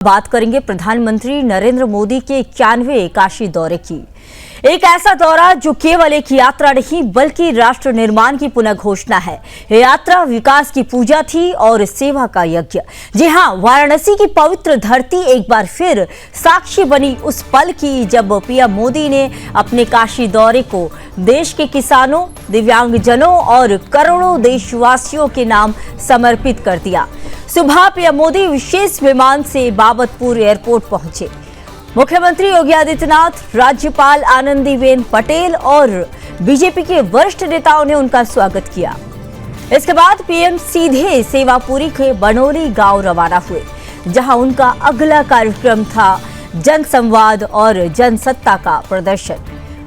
बात करेंगे प्रधानमंत्री नरेंद्र मोदी के 91वें काशी दौरे की। एक ऐसा दौरा जो केवल एक यात्रा नहीं बल्कि राष्ट्र निर्माण की पुनः घोषणा है। यह यात्रा विकास की पूजा थी और सेवा का यज्ञ। जी हां, वाराणसी की पवित्र धरती एक बार फिर साक्षी बनी उस पल की जब पीएम मोदी ने अपने काशी दौरे को देश के किसानों, दिव्यांगजनों और करोड़ों देशवासियों के नाम समर्पित कर दिया। सुबह पीएम मोदी विशेष विमान से बाबतपुर एयरपोर्ट पहुंचे। मुख्यमंत्री योगी आदित्यनाथ, राज्यपाल आनंदीबेन पटेल और बीजेपी के वरिष्ठ नेताओं ने उनका स्वागत किया। इसके बाद पीएम सीधे सेवापुरी के बनोली गांव रवाना हुए, जहां उनका अगला कार्यक्रम था जनसंवाद और जनसत्ता का प्रदर्शन।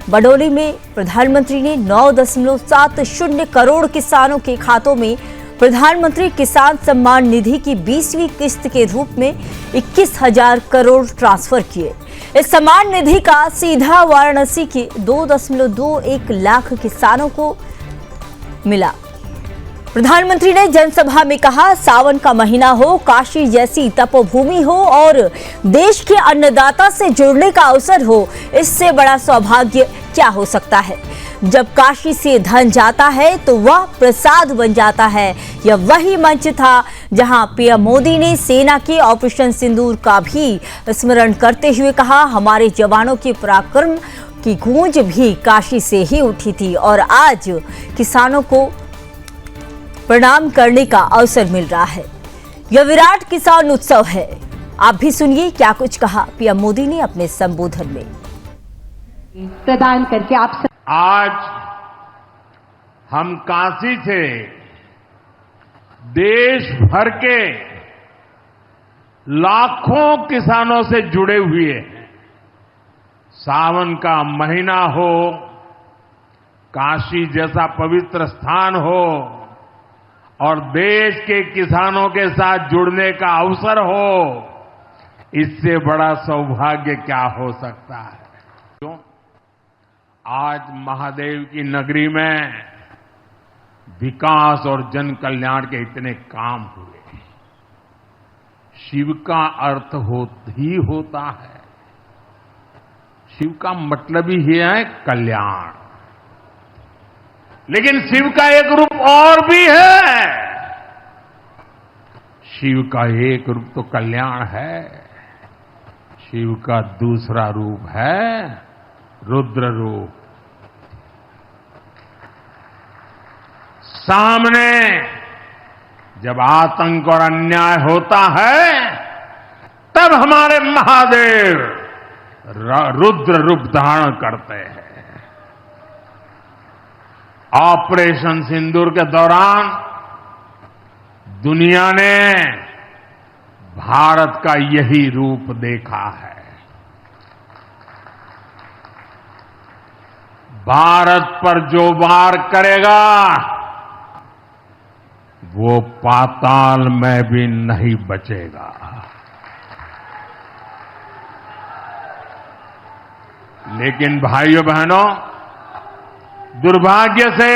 बनोली में प्रधानमंत्री ने 9.70 करोड़ किसानों के खातों में प्रधानमंत्री किसान सम्मान निधि की 20वीं किस्त के रूप में 21,000 करोड़ ट्रांसफर किए। इस सम्मान निधि का सीधा वाराणसी के 2.21 लाख किसानों को मिला। प्रधानमंत्री ने जनसभा में कहा, सावन का महीना हो, काशी जैसी तपोभूमि हो और देश के अन्नदाता से जुड़ने का अवसर हो, इससे बड़ा सौभाग्य क्या हो सकता है। जब काशी से धन जाता है तो वह प्रसाद बन जाता है। यह वही मंच था जहां पीएम मोदी ने सेना के ऑपरेशन सिंदूर का भी स्मरण करते हुए कहा, हमारे जवानों के पराक्रम की गूंज भी काशी से ही उठी थी और आज किसानों को प्रणाम करने का अवसर मिल रहा है। यह विराट किसान उत्सव है। आप भी सुनिए क्या कुछ कहा पीएम मोदी ने अपने संबोधन में। प्रदान करके आप आज हम काशी से देश भर के लाखों किसानों से जुड़े हुए हैं। सावन का महीना हो, काशी जैसा पवित्र स्थान हो और देश के किसानों के साथ जुड़ने का अवसर हो, इससे बड़ा सौभाग्य क्या हो सकता है। क्यों? आज महादेव की नगरी में विकास और जन कल्याण के इतने काम हुए। शिव का अर्थ ही होता है, शिव का मतलब ही है कल्याण। लेकिन शिव का एक रूप और भी है। शिव का एक रूप तो कल्याण है, शिव का दूसरा रूप है रुद्र रूप। सामने जब आतंक और अन्याय होता है तब हमारे महादेव रुद्र रूप धारण करते हैं। ऑपरेशन सिंदूर के दौरान दुनिया ने भारत का यही रूप देखा है। भारत पर जो वार करेगा वो पाताल में भी नहीं बचेगा। लेकिन भाइयों बहनों, दुर्भाग्य से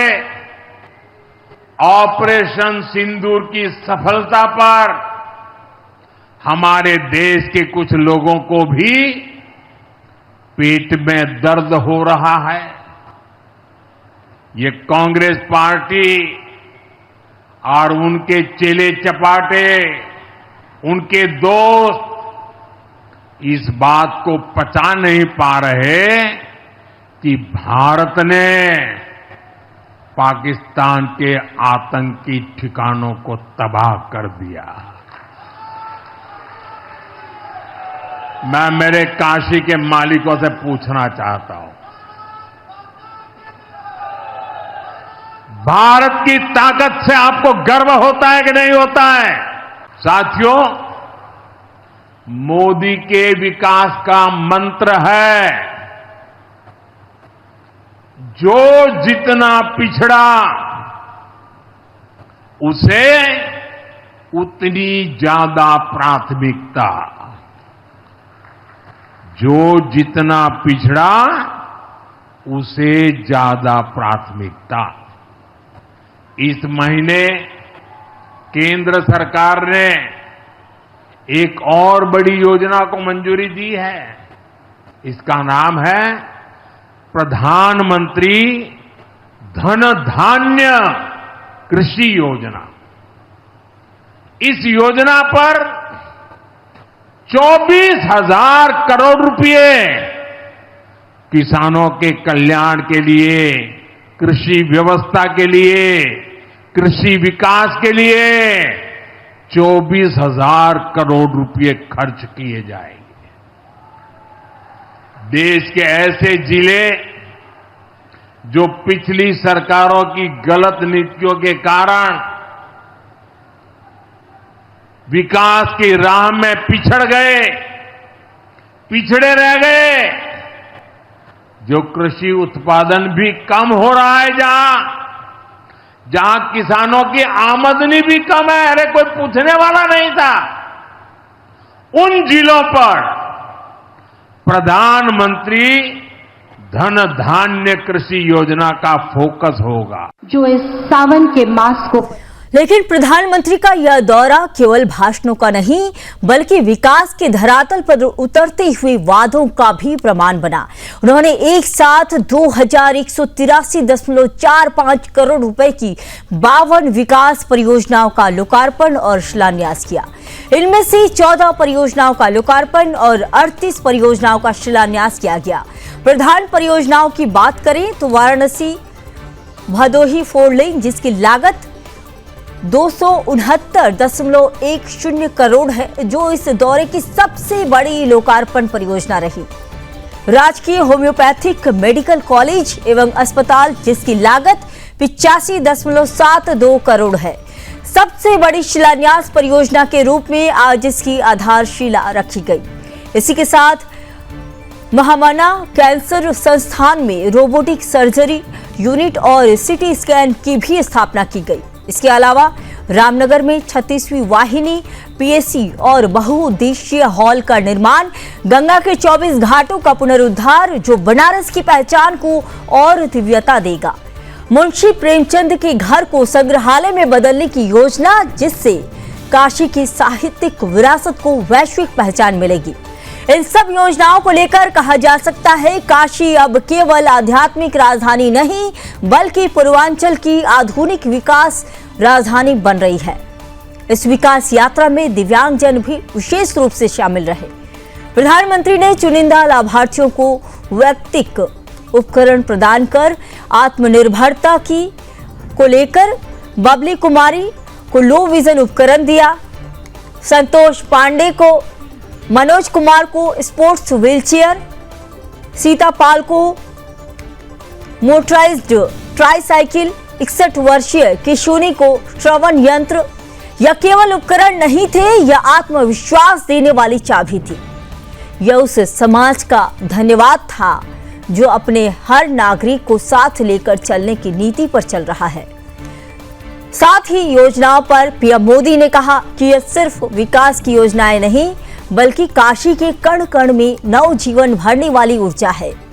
ऑपरेशन सिंदूर की सफलता पर हमारे देश के कुछ लोगों को भी पेट में दर्द हो रहा है। ये कांग्रेस पार्टी और उनके चेले चपाटे, उनके दोस्त इस बात को पचा नहीं पा रहे कि भारत ने पाकिस्तान के आतंकी ठिकानों को तबाह कर दिया। मैं मेरे काशी के मालिकों से पूछना चाहता हूं, भारत की ताकत से आपको गर्व होता है कि नहीं होता है? साथियों, मोदी के विकास का मंत्र है, जो जितना पिछड़ा उसे उतनी ज्यादा प्राथमिकता। जो जितना पिछड़ा उसे ज्यादा प्राथमिकता। इस महीने केंद्र सरकार ने एक और बड़ी योजना को मंजूरी दी है। इसका नाम है प्रधानमंत्री धन धान्य कृषि योजना। इस योजना पर 24,000 करोड़ रुपए किसानों के कल्याण के लिए, कृषि व्यवस्था के लिए, कृषि विकास के लिए 24,000 करोड़ रुपए खर्च किए जाएंगे। देश के ऐसे जिले जो पिछली सरकारों की गलत नीतियों के कारण विकास की राह में पिछड़ गए, पिछड़े रह गए, जो कृषि उत्पादन भी कम हो रहा है, जहां किसानों की आमदनी भी कम है, अरे कोई पूछने वाला नहीं था, उन जिलों पर प्रधानमंत्री धन धान्य कृषि योजना का फोकस होगा। जो इस सावन के मास को लेकिन प्रधानमंत्री का यह दौरा केवल भाषणों का नहीं बल्कि विकास के धरातल पर उतरते हुए वादों का भी प्रमाण बना। उन्होंने एक साथ 2183.45 करोड़ रुपए की 52 विकास परियोजनाओं का लोकार्पण और शिलान्यास किया। इनमें से 14 परियोजनाओं का लोकार्पण और 38 परियोजनाओं का शिलान्यास किया गया। प्रधान परियोजनाओं की बात करें तो वाराणसी भदोही फोर लेन, जिसकी लागत 269.10 करोड़ है, जो इस दौरे की सबसे बड़ी लोकार्पण परियोजना रही। राजकीय होम्योपैथिक मेडिकल कॉलेज एवं अस्पताल, जिसकी लागत 85.72 करोड़ है, सबसे बड़ी शिलान्यास परियोजना के रूप में आज इसकी आधारशिला रखी गई। इसी के साथ महामना कैंसर संस्थान में रोबोटिक सर्जरी यूनिट और सिटी स्कैन की भी स्थापना की गई। इसके अलावा रामनगर में 36वीं वाहिनी पीएससी और बहुउद्देशीय हॉल का निर्माण, गंगा के 24 घाटों का पुनरुद्धार, जो बनारस की पहचान को और दिव्यता देगा। मुंशी प्रेमचंद के घर को संग्रहालय में बदलने की योजना, जिससे काशी की साहित्यिक विरासत को वैश्विक पहचान मिलेगी। इन सब योजनाओं को लेकर कहा जा सकता है, काशी अब केवल आध्यात्मिक राजधानी नहीं बल्कि पूर्वांचल की आधुनिक विकास राजधानी बन रही है। इस विकास यात्रा में दिव्यांगजन भी विशेष रूप से शामिल रहे। प्रधानमंत्री ने चुनिंदा लाभार्थियों को वैयक्तिक उपकरण प्रदान कर आत्मनिर्भरता को लेकर बबली कुमारी को लो विजन उपकरण दिया, संतोष पांडे को, मनोज कुमार को स्पोर्ट्स व्हीलचेयर, सीता पाल को मोटराइज्ड ट्राईसाइकिल, 61 वर्षीय किशोरी को श्रवण यंत्र। यह केवल उपकरण नहीं थे, यह आत्मविश्वास देने वाली चाबी थी। यह उस समाज का धन्यवाद था जो अपने हर नागरिक को साथ लेकर चलने की नीति पर चल रहा है। साथ ही योजनाओं पर पीएम मोदी ने कहा कि यह सिर्फ विकास की योजनाएं नहीं बल्कि काशी के कण कण में नव जीवन भरने वाली ऊर्जा है।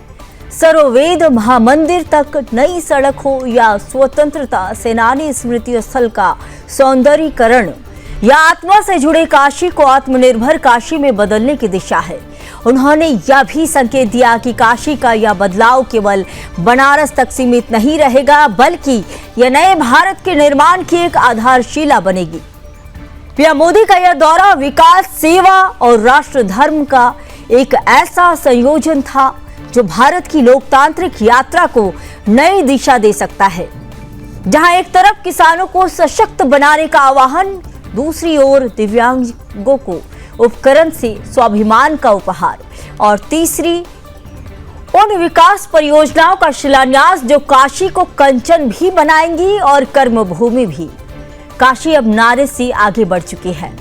सर्ववेद महामंदिर तक नई सड़क हो या स्वतंत्रता सेनानी स्मृति स्थल का सौंदर्यीकरण या आत्मा से जुड़े काशी को आत्मनिर्भर काशी में बदलने की दिशा है। उन्होंने यह भी संकेत दिया कि काशी का यह बदलाव केवल बनारस तक सीमित नहीं रहेगा बल्कि यह नए भारत के निर्माण की एक आधारशिला बनेगी। पीएम मोदी का यह दौरा विकास, सेवा और राष्ट्र धर्म का एक ऐसा संयोजन था जो भारत की लोकतांत्रिक यात्रा को नई दिशा दे सकता है। जहां एक तरफ किसानों को सशक्त बनाने का आह्वान, दूसरी ओर दिव्यांगों को उपकरण से स्वाभिमान का उपहार और तीसरी उन विकास परियोजनाओं का शिलान्यास जो काशी को कंचन भी बनाएंगी और कर्मभूमि भी। काशी अब नारे से आगे बढ़ चुकी है।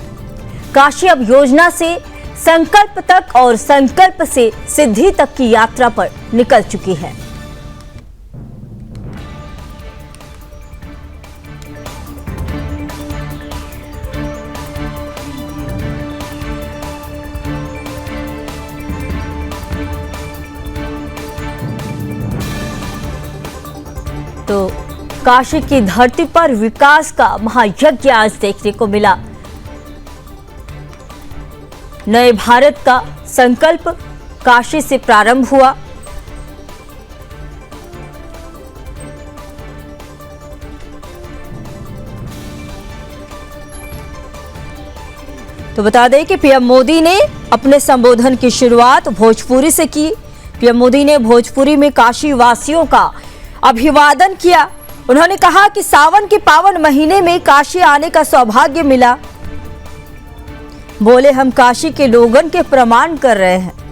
काशी अब योजना से संकल्प तक और संकल्प से सिद्धि तक की यात्रा पर निकल चुकी है। तो काशी की धरती पर विकास का महायज्ञ आज देखने को मिला। नए भारत का संकल्प काशी से प्रारंभ हुआ। तो बता दें कि पीएम मोदी ने अपने संबोधन की शुरुआत भोजपुरी से की। पीएम मोदी ने भोजपुरी में काशी वासियों का अभिवादन किया। उन्होंने कहा कि सावन के पावन महीने में काशी आने का सौभाग्य मिला। बोले, हम काशी के लोगन के प्रणाम कर रहे हैं।